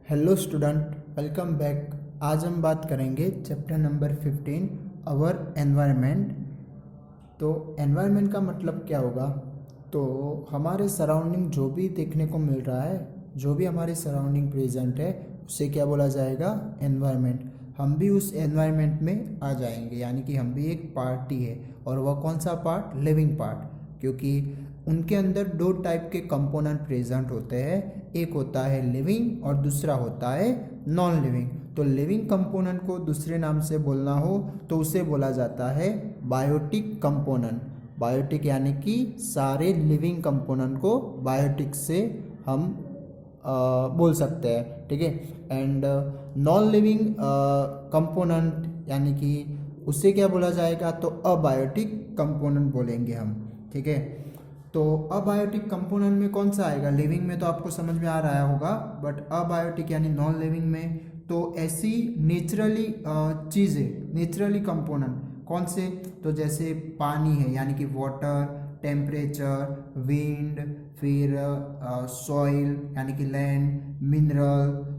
Hello student, welcome back. आज हम बात करेंगे चैप्टर नंबर 15 आवर एनवायरनमेंट। तो एनवायरनमेंट का मतलब क्या होगा? तो हमारे सराउंडिंग जो भी देखने को मिल रहा है, जो भी हमारे सराउंडिंग प्रेजेंट है, उसे क्या बोला जाएगा? एनवायरनमेंट। हम भी उस एनवायरनमेंट में आ जाएंगे, यानी कि हम भी एक पार्ट ही है। और वह कौन सा पार्ट? Living part. क्योंकि उनके अंदर दो टाइप के कंपोनेंट प्रेजेंट होते हैं, एक होता है लिविंग और दूसरा होता है नॉन लिविंग। तो लिविंग कंपोनेंट को दूसरे नाम से बोलना हो तो उसे बोला जाता है बायोटिक कंपोनेंट। बायोटिक यानी कि सारे लिविंग कंपोनेंट को बायोटिक से हम बोल सकते हैं, ठीक है। एंड नॉन लिविंग कंपोनेंट यानी कि उसे क्या बोला जाएगा? तो अबायोटिक कंपोनेंट बोलेंगे हम, ठीक है। तो अबायोटिक कंपोनेंट में कौन सा आएगा? लिविंग में तो आपको समझ में आ रहा होगा, बट अबायोटिक यानी नॉन लिविंग में तो ऐसी नेचुरली चीज़ें, नेचुरली कंपोनेंट कौन से? तो जैसे पानी है यानी कि वाटर, टेम्परेचर, विंड, फिर सॉइल यानी कि लैंड, मिनरल,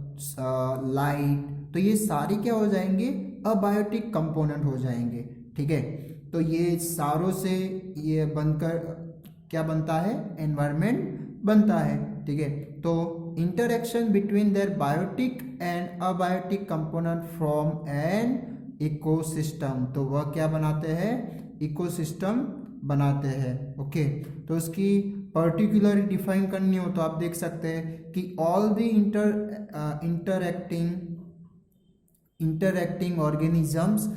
लाइट, तो ये सारे क्या हो जाएंगे? अबायोटिक कंपोनेंट हो जाएंगे, ठीक है। तो ये सारों से ये बनकर क्या बनता है? एनवायरनमेंट बनता है, ठीक है। तो interaction between their biotic and abiotic component from an ecosystem, तो वह क्या बनाते हैं? इकोसिस्टम बनाते हैं, ओके। तो उसकी पर्टिकुलर डिफाइन करनी हो तो आप देख सकते हैं कि all the interacting organisms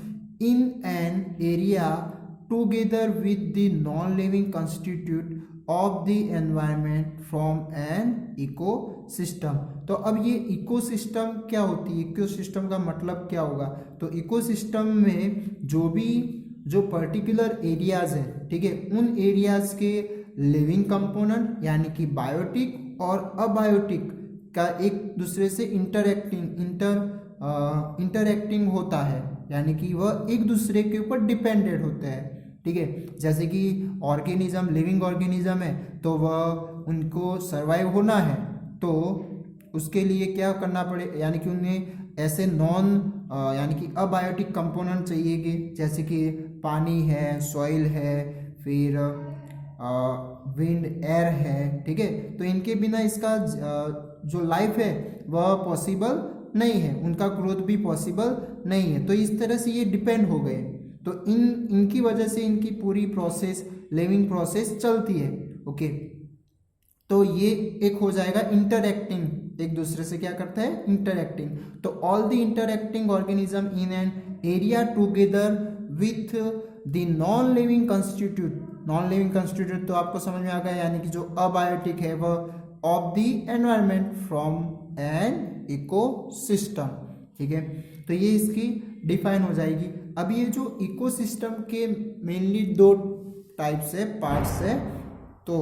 in an area together with the non-living constitute of the environment from an ecosystem। तो अब ये इकोसिस्टम क्या होती है? इकोसिस्टम का मतलब क्या होगा? तो इकोसिस्टम में जो पर्टिकुलर एरियाज है, ठीक है, उन एरियाज के लिविंग कंपोनेंट यानी कि बायोटिक और अबायोटिक का एक दूसरे से इंटरैक्टिंग होता है, यानी कि वह एक दूसरे के ऊपर डिपेंडेंट होते हैं, ठीक है। जैसे कि ऑर्गेनिज्म, लिविंग ऑर्गेनिज्म है तो वह उनको सरवाइव होना है, तो उसके लिए क्या करना पड़े? यानी कि उन्हें ऐसे यानी कि अबायोटिक कंपोनेंट चाहिएगे, जैसे कि पानी है, सॉइल है, फिर विंड, एयर है, ठीक है। तो इनके बिना इसका जो लाइफ है वह पॉसिबल नहीं है, उनका ग्रोथ भी पॉसिबल नहीं है। तो इस तरह से ये डिपेंड हो गए, तो इनकी वजह से इनकी पूरी प्रोसेस, लिविंग प्रोसेस चलती है, ओके। तो ये एक हो जाएगा इंटरएक्टिंग, एक दूसरे से क्या करता है? इंटरएक्टिंग। तो all the interacting organism in an area together with the non living constitute. Non living constitute तो आपको समझ में आ गया, यानी कि जो अबायोटिक है वह of the environment from an ecosystem, ठीक है। तो ये इसकी डिफाइन हो जाएगी। अब ये जो इकोसिस्टम के मेनली दो टाइप्स है, पार्ट्स है, तो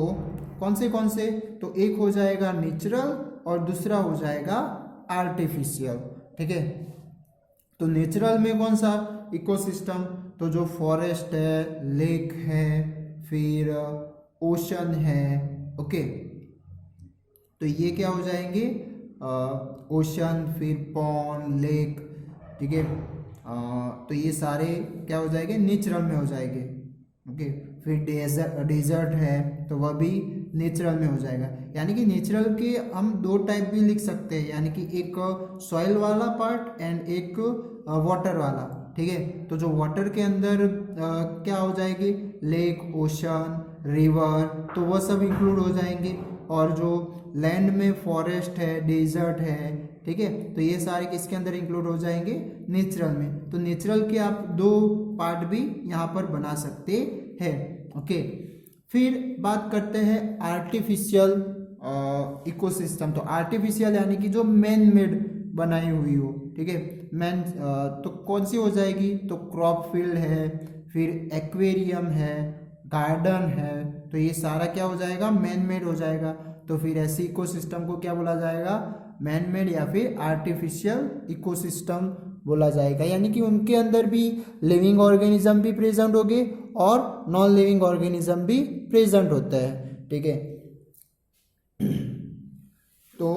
कौन से? तो एक हो जाएगा नेचुरल और दूसरा हो जाएगा आर्टिफिशियल, ठीक है। तो नेचुरल में कौन सा इकोसिस्टम? तो जो फॉरेस्ट है, लेक है, फिर ओशन है, ओके। तो ये क्या हो जाएंगे? ओशन, फिर पॉन्ड, लेक, ठीक है। तो ये सारे क्या हो जाएंगे? नेचुरल में हो जाएंगे, ओके। फिर डेजर्ट है तो वह भी नेचुरल में हो जाएगा। यानी कि नेचुरल के हम दो टाइप भी लिख सकते हैं, यानी कि एक सॉइल वाला पार्ट एंड एक वाटर वाला, ठीक है। तो जो वाटर के अंदर क्या हो जाएगी? लेक, ओशन, रिवर, तो वह सब इंक्लूड हो जाएंगे। और जो लैंड में फॉरेस्ट है, डेजर्ट है, ठीक है, तो ये सारे किसके अंदर इंक्लूड हो जाएंगे? नेचुरल में। तो नेचुरल के आप दो पार्ट भी यहाँ पर बना सकते हैं, ओके। फिर बात करते हैं आर्टिफिशियल इकोसिस्टम। तो आर्टिफिशियल यानी कि जो मैन मेड बनाई हुई हो, ठीक है। तो कौन सी हो जाएगी? तो क्रॉप फील्ड है, फिर एक्वेरियम है, गार्डन है, तो ये सारा क्या हो जाएगा? मैन मेड हो जाएगा। तो फिर ऐसी इकोसिस्टम को क्या बोला जाएगा? मैन मेड या फिर आर्टिफिशियल इकोसिस्टम बोला जाएगा। यानी कि उनके अंदर भी लिविंग ऑर्गेनिज्म भी प्रेजेंट होंगे और नॉन लिविंग ऑर्गेनिज्म भी प्रेजेंट होता है, ठीक है। तो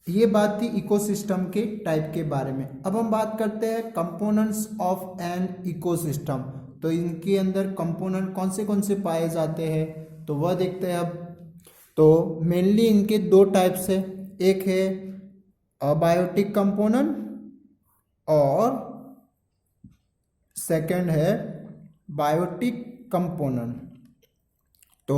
ये बात थी इकोसिस्टम के टाइप के बारे में। अब हम बात करते हैं कंपोनेंट्स ऑफ एन इकोसिस्टम। तो इनके अंदर कंपोनेंट कौन से पाए जाते हैं तो वह देखते हैं अब। तो मेनली इनके दो टाइप्स है, एक है अबायोटिक कंपोनेंट और सेकंड है बायोटिक कंपोनेंट। तो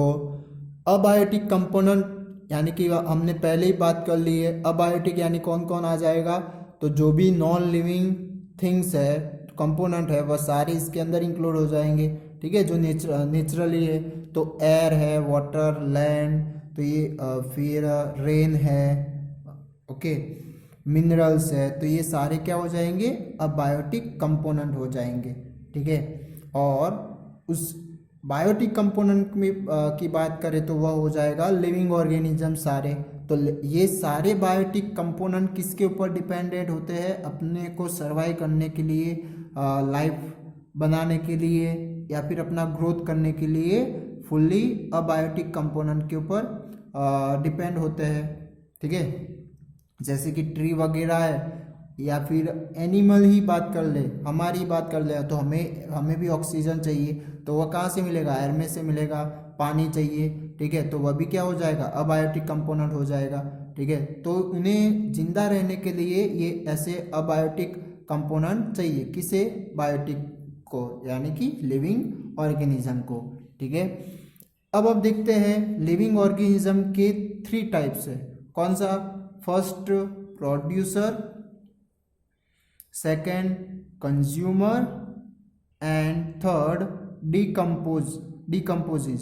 अबायोटिक कंपोनेंट यानी कि हमने पहले ही बात कर ली है, अबायोटिक यानी कौन कौन आ जाएगा, तो जो भी नॉन लिविंग थिंग्स है कंपोनेंट है वह सारे इसके अंदर इंक्लूड हो जाएंगे, ठीक है, जो नेचुरली है। तो एयर है, वाटर, लैंड, तो ये फिर रेन है, ओके, मिनरल्स है, तो ये सारे क्या हो जाएंगे, अबायोटिक कंपोनेंट हो जाएंगे, ठीक है। और उस बायोटिक कंपोनेंट में की बात करें तो वह हो जाएगा लिविंग ऑर्गेनिज्म सारे। तो ये सारे बायोटिक कंपोनेंट किसके ऊपर डिपेंडेंट होते हैं, अपने को सर्वाइव करने के लिए, लाइफ बनाने के लिए या फिर अपना ग्रोथ करने के लिए फुल्ली अबायोटिक कंपोनेंट के ऊपर डिपेंड होते हैं, ठीक है। जैसे कि ट्री वगैरह है या फिर एनिमल ही बात कर ले, हमारी बात कर ले, तो हमें भी ऑक्सीजन चाहिए, तो वह कहाँ से मिलेगा, एयर में से मिलेगा। पानी चाहिए, ठीक है, तो वह भी क्या हो जाएगा, अबायोटिक कंपोनेंट हो जाएगा, ठीक है। तो उन्हें जिंदा रहने के लिए ये ऐसे अबायोटिक कंपोनेंट चाहिए, किसे, बायोटिक को, यानी कि लिविंग ऑर्गेनिज्म को, ठीक है। अब देखते हैं लिविंग ऑर्गेनिज्म के 3 टाइप्स है। कौन सा, first producer, second consumer and third decomposers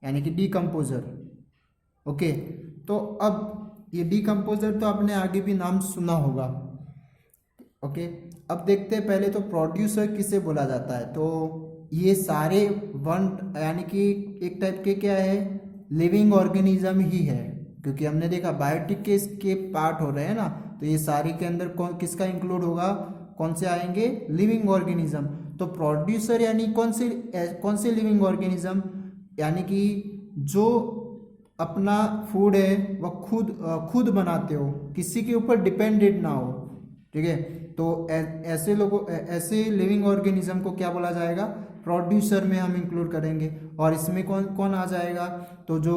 यानी कि डिकम्पोजर, ओके। तो अब ये डिकम्पोजर तो आपने आगे भी नाम सुना होगा, ओके। अब देखते हैं पहले तो प्रोड्यूसर किसे बोला जाता है। तो ये सारे वन यानी कि एक टाइप के क्या है, लिविंग ऑर्गेनिज्म ही है, क्योंकि हमने देखा बायोटिक के इसके पार्ट हो रहे हैं ना, तो ये सारे के अंदर कौन किसका इंक्लूड होगा, कौन से आएंगे, लिविंग ऑर्गेनिज्म। तो प्रोड्यूसर यानी कौन से लिविंग ऑर्गेनिज्म, यानी कि जो अपना फूड है वह खुद बनाते हो, किसी के ऊपर डिपेंडेंट ना हो, ठीक है। तो ऐसे लोगों, ऐसे लिविंग ऑर्गेनिज्म को क्या बोला जाएगा, प्रोड्यूसर में हम इंक्लूड करेंगे। और इसमें कौन कौन आ जाएगा, तो जो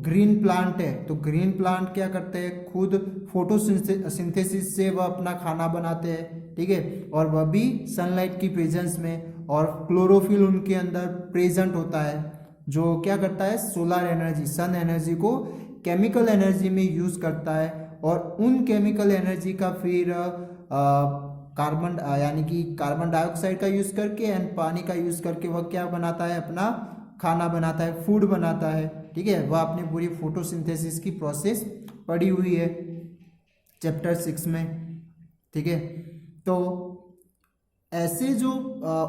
ग्रीन प्लांट है, तो ग्रीन प्लांट क्या करते हैं, खुद फोटोसिंथेसिस से वह अपना खाना बनाते हैं, ठीक है, और वह भी सनलाइट की प्रेजेंस में। और क्लोरोफिल उनके अंदर प्रेजेंट होता है, जो क्या करता है, सोलर एनर्जी, सन एनर्जी को केमिकल एनर्जी में यूज करता है, और उन केमिकल एनर्जी का फिर कार्बन यानी कि कार्बन डाइऑक्साइड का यूज करके एंड पानी का यूज करके वह क्या बनाता है, अपना खाना बनाता है, फूड बनाता है, ठीक है। वह अपनी पूरी फोटोसिंथेसिस की प्रोसेस पढ़ी हुई है चैप्टर 6 में, ठीक है। तो ऐसे जो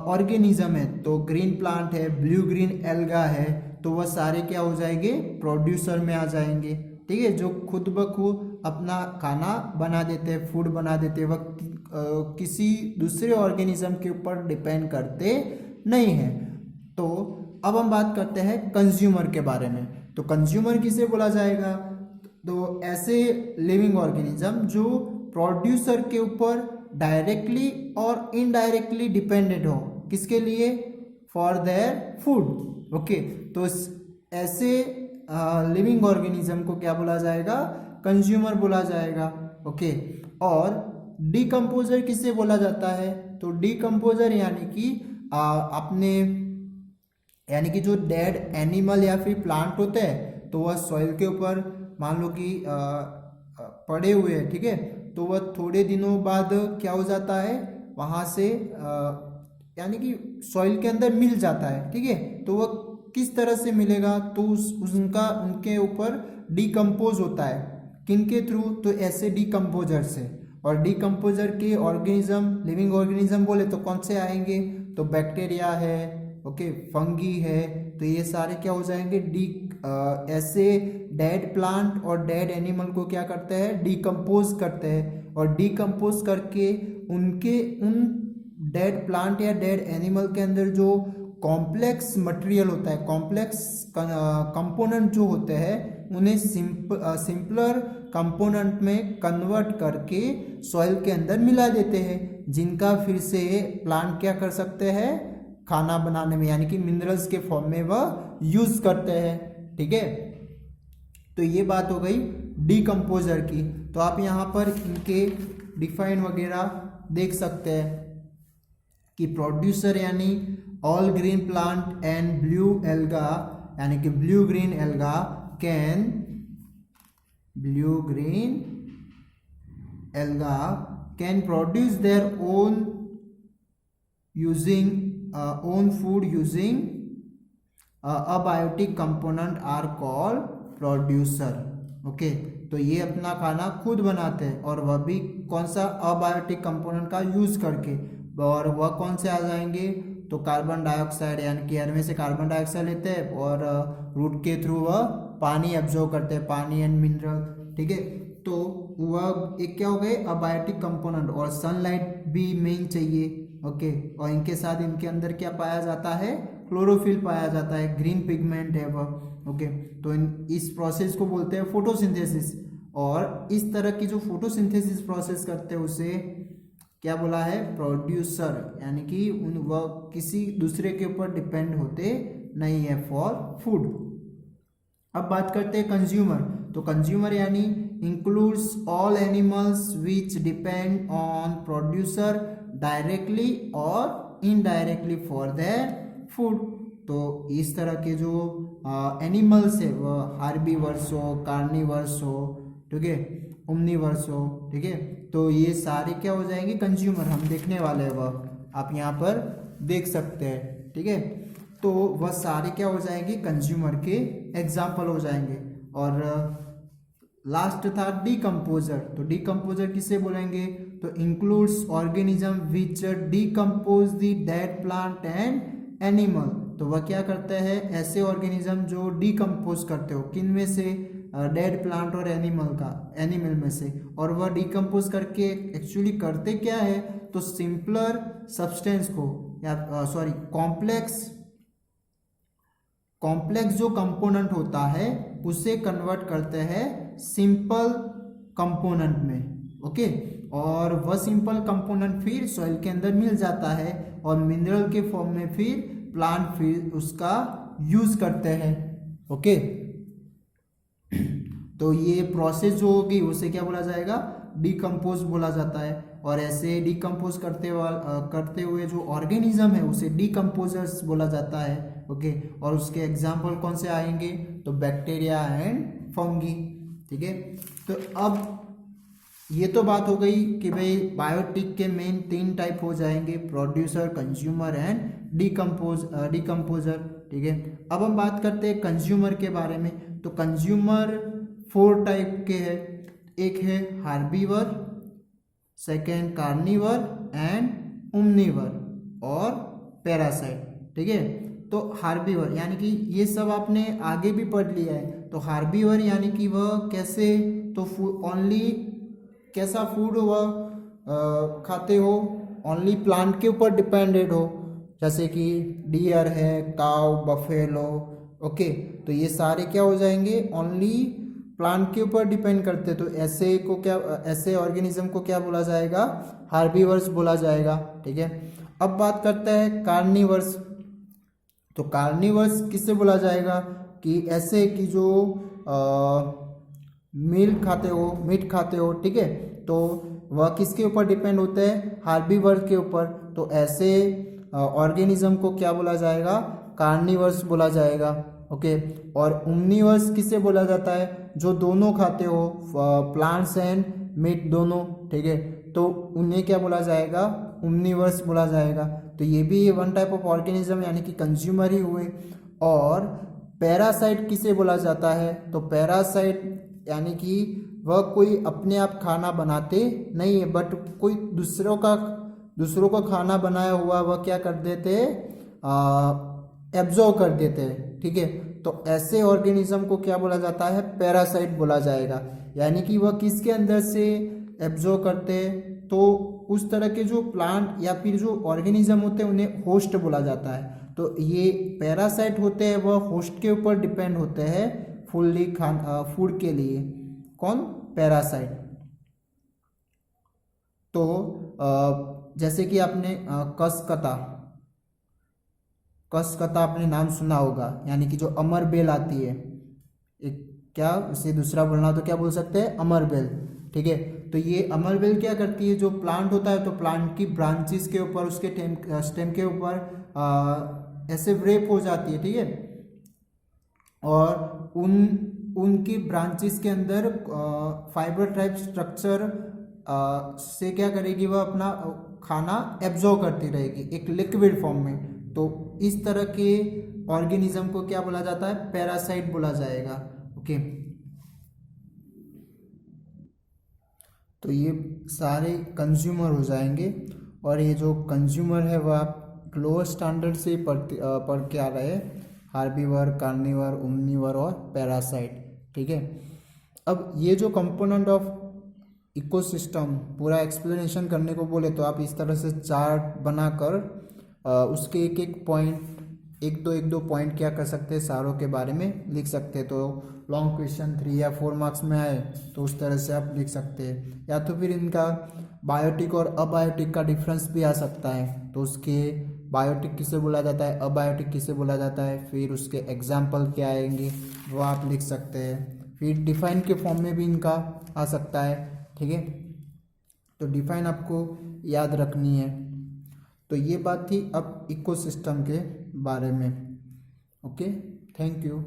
ऑर्गेनिज्म है, तो ग्रीन प्लांट है, ब्लू ग्रीन एल्गा है, तो वह सारे क्या हो जाएंगे, प्रोड्यूसर में आ जाएंगे, ठीक है, जो खुद ब खुद अपना खाना बना देते हैं, फूड बना देते हैं, वह किसी दूसरे ऑर्गेनिज्म के ऊपर डिपेंड करते नहीं है। तो अब हम बात करते हैं कंज्यूमर के बारे में। तो कंज्यूमर किसे बोला जाएगा, तो ऐसे लिविंग ऑर्गेनिज्म जो प्रोड्यूसर के ऊपर डायरेक्टली और इनडायरेक्टली डिपेंडेंट हो, किसके लिए, फॉर देयर फूड, ओके। तो ऐसे लिविंग ऑर्गेनिज्म को क्या बोला जाएगा, कंज्यूमर बोला जाएगा, ओके। और डिकम्पोजर किसे बोला जाता है, तो डिकम्पोजर यानी कि अपने यानी कि जो डेड एनिमल या फिर प्लांट होते हैं, तो वह सॉइल के ऊपर मान लो कि पड़े हुए हैं, ठीक है, तो वह थोड़े दिनों बाद क्या हो जाता है, वहाँ से यानी कि सॉइल के अंदर मिल जाता है, ठीक है। तो वह किस तरह से मिलेगा, तो उनके ऊपर डिकम्पोज होता है, किनके थ्रू, तो ऐसे डिकम्पोजर से। और डिकम्पोजर के ऑर्गेनिज्म, लिविंग ऑर्गेनिज्म बोले तो कौन से आएंगे, तो बैक्टीरिया है, ओके, फंगी है, तो ये सारे क्या हो जाएंगे, ऐसे डेड प्लांट और डेड एनिमल को क्या करते हैं, डिकम्पोज करते हैं, और डिकम्पोज करके उन डेड प्लांट या डेड एनिमल के अंदर जो कॉम्प्लेक्स मटेरियल होता है, कॉम्प्लेक्स कंपोनेंट जो होते हैं, उन्हें सिंपलर कंपोनेंट में कन्वर्ट करके सॉइल के अंदर मिला देते हैं, जिनका फिर से प्लांट क्या कर सकते हैं, खाना बनाने में यानी कि मिनरल्स के फॉर्म में वह यूज करते हैं। ठीक है, तो ये बात हो गई डीकम्पोजर की। तो आप यहाँ पर इनके डिफाइन वगैरह देख सकते हैं कि प्रोड्यूसर यानी all green plant and blue algae यानी कि blue green algae can produce their own food using abiotic component are called producer. Okay, तो ये अपना खाना खुद बनाते हैं और वह भी कौन सा, अबायोटिक कंपोनेंट का यूज करके। और वह कौन से आ जाएंगे, तो कार्बन डाइऑक्साइड यानी कि एयर में से कार्बन डाइऑक्साइड लेते हैं और रूट के थ्रू वह पानी एब्जॉर्ब करते हैं, पानी एंड मिनरल। ठीक है, तो वह एक क्या हो गए, अबायोटिक कंपोनेंट। और सनलाइट भी मेन चाहिए। ओके, और इनके साथ इनके अंदर क्या पाया जाता है, क्लोरोफिल पाया जाता है, ग्रीन पिगमेंट है वह। ओके, तो इस प्रोसेस को बोलते हैं फोटोसिंथेसिस। और इस तरह की जो फोटोसिंथेसिस प्रोसेस करते हैं उसे क्या बोला है, प्रोड्यूसर, यानी कि वह किसी दूसरे के ऊपर डिपेंड होते नहीं है फॉर फूड। अब बात करते हैं कंज्यूमर। तो कंज्यूमर यानी includes all animals which depend on producer directly और इनडायरेक्टली फॉर देयर फूड। तो इस तरह के जो एनिमल्स है वह हार्बीवर्स हो, कार्निवर्स हो, ठीक है, ओमनीवर्स हो। ठीक है, तो ये सारे क्या हो जाएंगे, कंज्यूमर हम देखने वाले हैं, वह आप यहाँ पर देख सकते हैं। ठीक है, तो वह सारे क्या हो जाएंगे, कंज्यूमर के एग्जाम्पल हो जाएंगे। और लास्ट था डीकम्पोजर। तो डीकम्पोजर किसे बोलेंगे, तो includes organism which decompose the dead plant and animal. तो वह क्या करते हैं, ऐसे ऑर्गेनिज्म जो डीकम्पोज करते हो, किन में से, डेड प्लांट और एनिमल में से। और वह डीकम्पोज करके एक्चुअली करते क्या है, तो सिंपलर सब्सटेंस को या सॉरी कॉम्प्लेक्स जो कंपोनेंट होता है उसे कन्वर्ट करते हैं सिंपल कंपोनेंट में। ओके, और वह सिंपल कंपोनेंट फिर सॉइल के अंदर मिल जाता है और मिनरल के फॉर्म में फिर प्लांट फिर उसका यूज करते हैं। ओके, तो ये प्रोसेस जो होगी उसे क्या बोला जाएगा, डीकम्पोज बोला जाता है। और ऐसे डीकम्पोज करते हुए जो ऑर्गेनिज्म है उसे डीकम्पोजर्स बोला जाता है। ओके, और उसके एग्जाम्पल कौन से आएंगे, तो बैक्टीरिया एंड फंगी। ठीक है, तो अब ये तो बात हो गई कि भाई बायोटिक के मेन 3 टाइप हो जाएंगे, प्रोड्यूसर, कंज्यूमर एंड डीकम्पोजर। ठीक है, अब हम बात करते हैं कंज्यूमर के बारे में। तो कंज्यूमर 4 टाइप के हैं, एक है हार्बीवर, सेकेंड कार्निवर एंड ओमनीवर और पैरासाइट। ठीक है, तो हार्बीवर यानी कि ये सब आपने आगे भी पढ़ लिया है। तो हार्बीवर यानी कि वह कैसे, तो ओनली कैसा फूड वह खाते हो, ओनली प्लांट के ऊपर डिपेंडेड हो, जैसे कि डियर है, काउ, बफेलो। ओके, तो ये सारे क्या हो जाएंगे, ओनली प्लांट के ऊपर डिपेंड करते। तो ऐसे ऑर्गेनिज्म को क्या बोला जाएगा, हार्बीवर्स बोला जाएगा। ठीक है, अब बात करते हैं कार्निवर्स। तो कार्निवर्स किससे बोला जाएगा, कि ऐसे कि जो मीट खाते हो। ठीक है, तो वह किसके ऊपर डिपेंड होते हैं, हार्बीवर के ऊपर। तो ऐसे ऑर्गेनिज्म को क्या बोला जाएगा, कार्निवर्स बोला जाएगा। ओके, और ओमनीवर्स किसे बोला जाता है, जो दोनों खाते हो, प्लांट्स एंड मीट दोनों। ठीक है, तो उन्हें क्या बोला जाएगा, ओमनीवर्स बोला जाएगा। तो ये भी 1 टाइप ऑफ ऑर्गेनिज्म यानी कि कंज्यूमर ही हुए। और पैरासाइट किसे बोला जाता है, तो पैरासाइट यानी कि वह कोई अपने आप खाना बनाते नहीं है, बट कोई दूसरों का खाना बनाया हुआ वह क्या कर देते, एब्जॉर्ब कर देते हैं। ठीक है, तो ऐसे ऑर्गेनिज्म को क्या बोला जाता है, पैरासाइट बोला जाएगा। यानी कि वह किसके अंदर से एब्जॉर्ब करते हैं, तो उस तरह के जो प्लांट या फिर जो ऑर्गेनिज्म होते हैं उन्हें होस्ट बोला जाता है। तो ये पैरासाइट होते हैं, वह होस्ट के ऊपर डिपेंड होते हैं फुल्ली फूड के लिए। कौन, पैरासाइट। तो जैसे कि आपने कसकता आपने नाम सुना होगा, यानी कि जो अमर बेल आती है, एक क्या उसे दूसरा बोलना तो क्या बोल सकते हैं, अमर बेल। ठीक है, तो ये अमर बेल क्या करती है, जो प्लांट होता है तो प्लांट की ब्रांचेस के ऊपर, उसके स्टेम के ऊपर ऐसे व्रेप हो जाती है। ठीक है, और उनकी ब्रांचेस के अंदर फाइबर टाइप स्ट्रक्चर से क्या करेगी, वह अपना खाना एब्जॉर्ब करती रहेगी एक लिक्विड फॉर्म में। तो इस तरह के ऑर्गेनिज्म को क्या बोला जाता है, पैरासाइट बोला जाएगा। ओके, तो ये सारे कंज्यूमर हो जाएंगे, और ये जो कंज्यूमर है वह आप लोअर स्टैंडर्ड से पढ़ के आ रहे हैं, हार्बीवर, कार्निवर, ओमनीवर और पैरासाइट। ठीक है, अब ये जो कंपोनेंट ऑफ इकोसिस्टम पूरा एक्सप्लेनेशन करने को बोले तो आप इस तरह से चार्ट बनाकर उसके एक एक पॉइंट, एक दो पॉइंट क्या कर सकते हैं, सारों के बारे में लिख सकते हैं। तो लॉन्ग क्वेश्चन 3 या 4 मार्क्स में आए तो उस तरह से आप लिख सकते हैं, या तो फिर इनका बायोटिक और अबायोटिक का डिफरेंस भी आ सकता है, तो उसके बायोटिक किसे बोला जाता है, अबायोटिक किसे बोला जाता है, फिर उसके एग्जाम्पल क्या आएंगे वो आप लिख सकते हैं। फिर डिफाइन के फॉर्म में भी इनका आ सकता है। ठीक है, तो डिफाइन आपको याद रखनी है। तो ये बात थी अब इकोसिस्टम के बारे में। Okay, thank you.